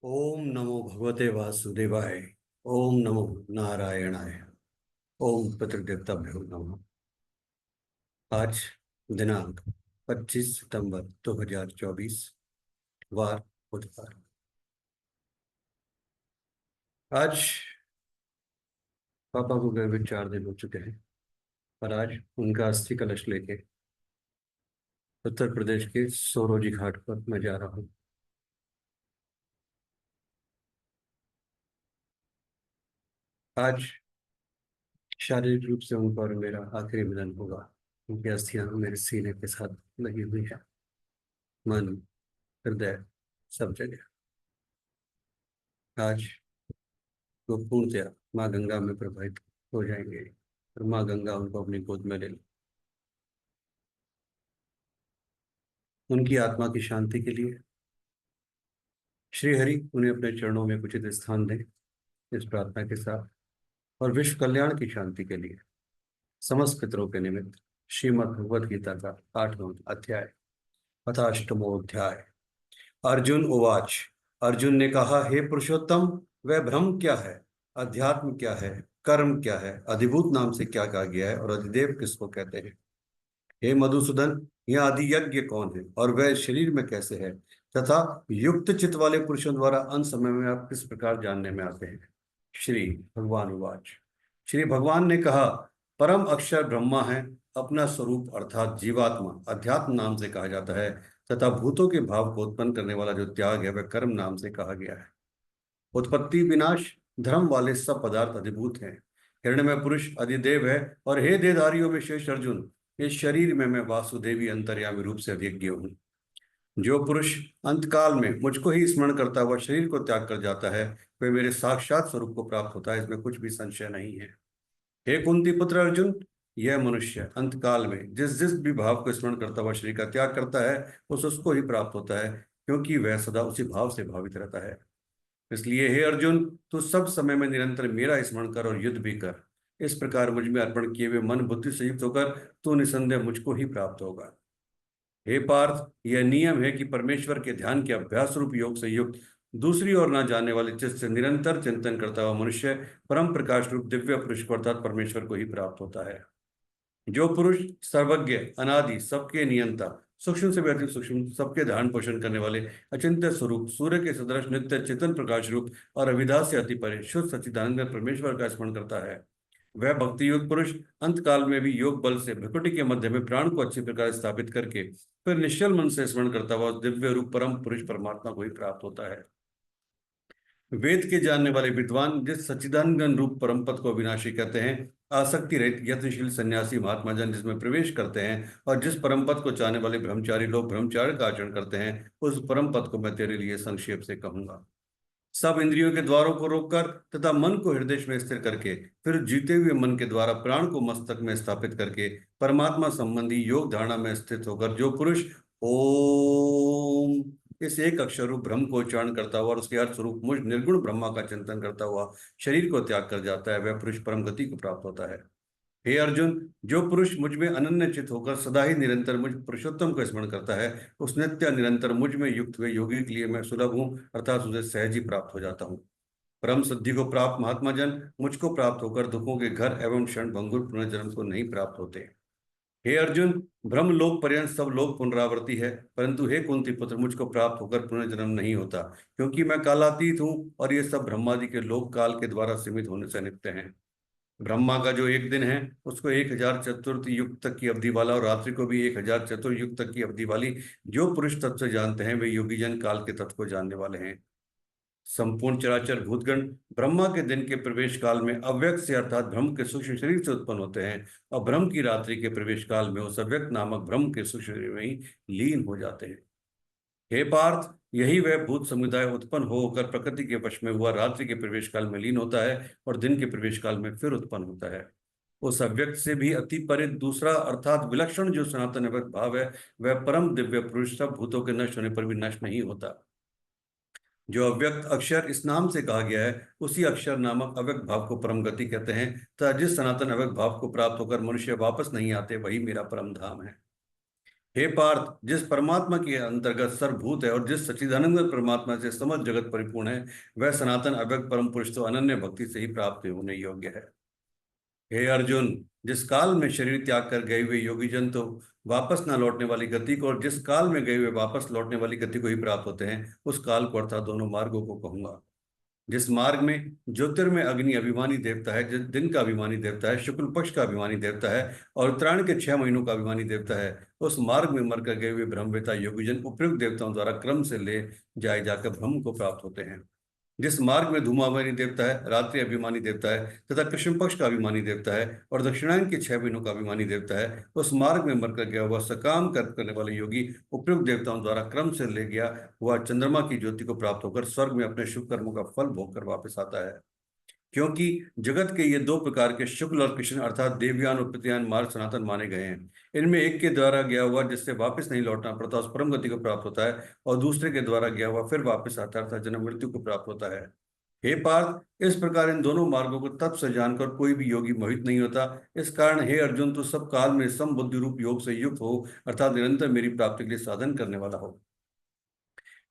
ओम नमो भगवते वासुदेवाय। ओम नमो नारायणाय। ओम पितृदेवताभ्यो नमः। आज दिनांक 25 सितंबर 2024, वार बुधवार। आज पापा को गए हुए 4 दिन हो चुके हैं और आज उनका अस्थि कलश लेके उत्तर प्रदेश के सोरोजी घाट पर मैं जा रहा हूँ। आज शारीरिक रूप से उनका और मेरा आखिरी मिलन होगा। उनकी अस्थियां मेरे सीने के साथ लगी हुई है। मन, हृदय, सब जगह। आज वो पूर्णतया माँ गंगा में प्रवाहित हो जाएंगे और माँ गंगा उनको अपनी गोद में ले लें। उनकी आत्मा की शांति के लिए श्री हरि उन्हें अपने चरणों में उचित स्थान दें, इस प्रार्थना के साथ। और विश्व कल्याण की शांति के लिए समस्त पितरों के निमित्त श्रीमद् भगवद गीता का 8वां अध्याय अथाष्टमो अध्याय। अर्जुन उवाच। अर्जुन ने कहा, हे पुरुषोत्तम, वह ब्रह्म क्या है, अध्यात्म क्या है, कर्म क्या है, अधिभूत नाम से क्या कहा गया है और अधिदेव किसको कहते हैं। हे मधुसूदन, यह आदि यज्ञ कौन है और वह शरीर में कैसे है, तथा युक्त चित्त वाले पुरुषों द्वारा अंत समय में आप किस प्रकार जानने में आते हैं। श्री भगवान उवाच। श्री भगवान ने कहा, परम अक्षर ब्रह्मा है। अपना स्वरूप अर्थात जीवात्मा अध्यात्म नाम से कहा जाता है, तथा भूतों के भाव को उत्पन्न करने वाला जो त्याग है वह कर्म नाम से कहा गया है। उत्पत्ति विनाश धर्म वाले सब पदार्थ अधिभूत हैं। हिरण्यमय पुरुष अधिदेव है। और हे देहधारियों में शेष अर्जुन, इस शरीर में मैं वासुदेवी अंतर्यामी रूप से अधिज्ञ हूँ। जो पुरुष अंतकाल में मुझको ही स्मरण करता हुआ शरीर को त्याग कर जाता है, वह मेरे साक्षात स्वरूप को प्राप्त होता है, इसमें कुछ भी संशय नहीं है। हे कुंती पुत्र अर्जुन, यह मनुष्य अंतकाल में जिस जिस भी भाव को स्मरण करता हुआ शरीर का त्याग करता है, उसको ही प्राप्त होता है, क्योंकि वह सदा उसी भाव से भावित रहता है। इसलिए हे अर्जुन, तू सब समय में निरंतर मेरा स्मरण कर और युद्ध भी कर। इस प्रकार मुझ में अर्पण किए हुए मन बुद्धि से युक्त होकर तू निसंदेह मुझको ही प्राप्त होगा। हे पार्थ, यह नियम है कि परमेश्वर के ध्यान के अभ्यास रूप योग से युक्त दूसरी ओर न जाने वाले चित्त से निरंतर चिंतन करता हुआ मनुष्य परम प्रकाश रूप दिव्य पुरुष को अर्थात परमेश्वर को ही प्राप्त होता है। जो पुरुष सर्वज्ञ, अनादि, सबके नियंता, सूक्ष्म से भी अति सूक्ष्म, सबके धारण पोषण करने वाले अचिंत्य स्वरूप, सूर्य के सदृश नित्य चेतन प्रकाश रूप और अविद्या से अति परे शुद्ध सच्चिदानंद परमेश्वर का स्मरण करता है, वह भक्ति युक्त पुरुष अंत काल में भी योग बल से भ्रुकुटी के मध्य में प्राण को अच्छी प्रकार स्थापित करके फिर निश्चल मन से स्मरण करता हुआ दिव्य रूप परम पुरुष परमात्मा को ही प्राप्त होता है। वेद के जानने वाले विद्वान जिस सच्चिदानंद रूप परम पद को अविनाशी कहते हैं, आसक्ति रहित यत्नशील सन्यासी महात्मा जन जिसमें प्रवेश करते हैं, और जिस परम पद को चाहने वाले ब्रह्मचारी लोग ब्रह्मचार्य का आचरण करते हैं, उस परम पद को मैं तेरे लिए संक्षेप से कहूंगा। सब इंद्रियों के द्वारों को रोककर तथा मन को हृदय में स्थिर करके फिर जीते हुए मन के द्वारा प्राण को मस्तक में स्थापित करके परमात्मा संबंधी योग धारणा में स्थित होकर जो पुरुष ओम इस एक अक्षर रूप ब्रह्म को उच्चारण करता हुआ और उसके अर्थ स्वरूप मुझ निर्गुण ब्रह्मा का चिंतन करता हुआ शरीर को त्याग कर जाता है, वह पुरुष परम गति को प्राप्त होता है। हे अर्जुन, जो पुरुष मुझ में अनन्य चित होकर सदा ही निरंतर मुझ पुरुषोत्तम को स्मरण करता है, उस नित्य निरंतर मुझ में युक्त हुए योगी के लिए मैं सुलभ हूँ, अर्थात उसे सहज ही प्राप्त हो जाता हूँ। परम सिद्धि को प्राप्त महात्मा जन मुझको प्राप्त होकर दुखों के घर एवं क्षण भंगुर पुनर्जन्म को नहीं प्राप्त होते। हे अर्जुन, ब्रह्म लोक पर्यंत सब लोक पुनरावृत्ति है, परंतु हे कुंती पुत्र, मुझको प्राप्त होकर पुनर्जन्म नहीं होता, क्योंकि मैं कालातीत हूँ और ये सब ब्रह्मादि के लोक काल के द्वारा सीमित होने से नित्य हैं। ब्रह्मा का जो एक दिन है उसको 1000 चतुर्थ युग तक की अवधि वाला और रात्रि को भी 1000 चतुर्युग तक की अवधि वाली जो पुरुष तत्व से जानते हैं, वे योगी जन काल के तत्व को जानने वाले हैं। संपूर्ण चराचर भूतगण ब्रह्मा के दिन के प्रवेश काल में अव्यक्त से अर्थात ब्रह्म के सूक्ष्म शरीर से उत्पन्न होते हैं, और ब्रह्म की रात्रि के प्रवेश काल में उस अव्यक्त नामक ब्रह्म के सूक्ष्म शरीर में ही लीन हो जाते हैं। हे पार्थ, यही वह भूत समुदाय उत्पन्न होकर प्रकृति के वश में हुआ रात्रि के प्रवेश काल में लीन होता है और दिन के प्रवेश काल में फिर उत्पन्न होता है। उस अव्यक्त से भी अति परे दूसरा अर्थात विलक्षण जो सनातन अव्यक्त भाव है, वह परम दिव्य पुरुष सब भूतों के नष्ट होने पर भी नष्ट नहीं होता। जो अव्यक्त अक्षर इस नाम से कहा गया है, उसी अक्षर नामक अव्यक्त भाव को परम गति कहते हैं, तथा जिस सनातन अव्यक्त भाव को प्राप्त होकर मनुष्य वापस नहीं आते, वही मेरा परम धाम है। हे पार्थ, जिस परमात्मा के अंतर्गत सर्वभूत है और जिस सच्चिदानंद परमात्मा से समस्त जगत परिपूर्ण है, वह सनातन अव्यक्त परम पुरुष तो अनन्य भक्ति से ही प्राप्त होने योग्य है। हे अर्जुन, जिस काल में शरीर त्याग कर गए हुए योगी जन तो वापस न लौटने वाली गति को, और जिस काल में गए हुए वापस लौटने वाली गति को ही प्राप्त होते हैं, उस काल को अर्थात दोनों मार्गों को कहूंगा। जिस मार्ग में ज्योतिर्मय अग्नि अभिमानी देवता है, जिस दिन का अभिमानी देवता है, शुक्ल पक्ष का अभिमानी देवता है और उत्तरायण के 6 महीनों का अभिमानी देवता है, उस मार्ग में मरकर गए हुए ब्रह्मवेता योगीजन उपयुक्त देवताओं द्वारा क्रम से ले जाए जाकर ब्रह्म को प्राप्त होते हैं। जिस मार्ग में धूमावनी देवता है, रात्रि अभिमानी देवता है तथा कृष्ण पक्ष का अभिमानी देवता है और दक्षिणायन के 6 महीनों का अभिमानी देवता है, उस मार्ग में मरकर गया हुआ सकाम कर्म करने वाले योगी उपयुक्त देवताओं द्वारा क्रम से ले गया हुआ चंद्रमा की ज्योति को प्राप्त होकर स्वर्ग में अपने शुभ कर्मों का फल भोग कर वापस आता है। क्योंकि जगत के ये दो प्रकार के शुक्ल और कृष्ण अर्थात देवयान और प्रत्यायन मार्ग सनातन माने गए हैं। इनमें एक के द्वारा गया हुआ जिससे वापस नहीं लौटना पड़ता उस परम गति को प्राप्त होता है, और दूसरे के द्वारा गया हुआ फिर वापस आता है अर्थात जन्म मृत्यु को प्राप्त होता है। हे पार्थ, इस प्रकार इन दोनों मार्गों को तत्व से जानकर कोई भी योगी मोहित नहीं होता। इस कारण हे अर्जुन, तू सब काल में सम बुद्धि रूप योग से युक्त हो अर्थात निरंतर मेरी प्राप्ति के लिए साधन करने वाला हो।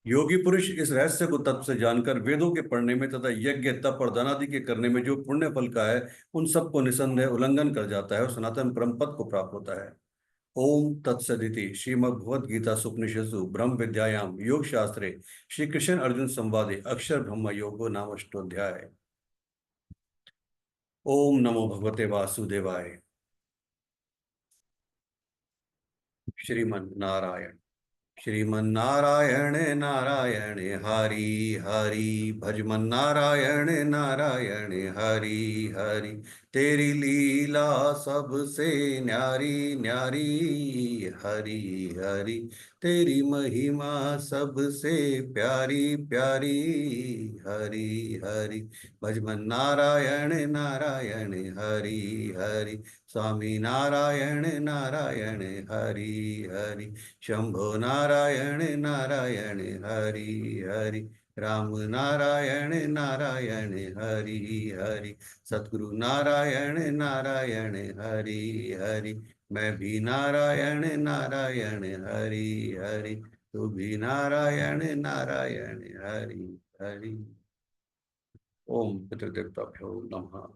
योगी पुरुष इस रहस्य को तत्व से जानकर वेदों के पढ़ने में तथा यज्ञ तप और दान आदि के करने में जो पुण्य फल का है, उन सबको निसंदेह उल्लंघन कर जाता है और सनातन परम पद को प्राप्त होता है। ओम तत्सदिति श्रीमद् भगवद गीता सुपनिषत्सु ब्रह्म विद्यायाम योग शास्त्रे श्री कृष्ण अर्जुन संवादे अक्षर ब्रह्म योगो नाम अष्टोध्याय। ओम नमो भगवते वासुदेवाय। श्रीमन नारायण। श्रीमन्नारायण नारायण हरि हरि, भजमन नारायण नारायण हरि हरि। तेरी लीला सबसे न्यारी न्यारी, हरि हरि। तेरी महिमा सबसे प्यारी प्यारी, हरि हरि। भजमन नारायण नारायण हरि हरि। स्वामी नारायण नारायण हरि हरि। शंभो नारायण नारायण हरि हरि। राम नारायण नारायण हरि हरि। सतगुरु नारायण नारायण हरि हरि। मैं भी नारायण नारायण हरि हरि। तू भी नारायण नारायण हरि हरि। ओम पितृदेवताभ्यो नमः।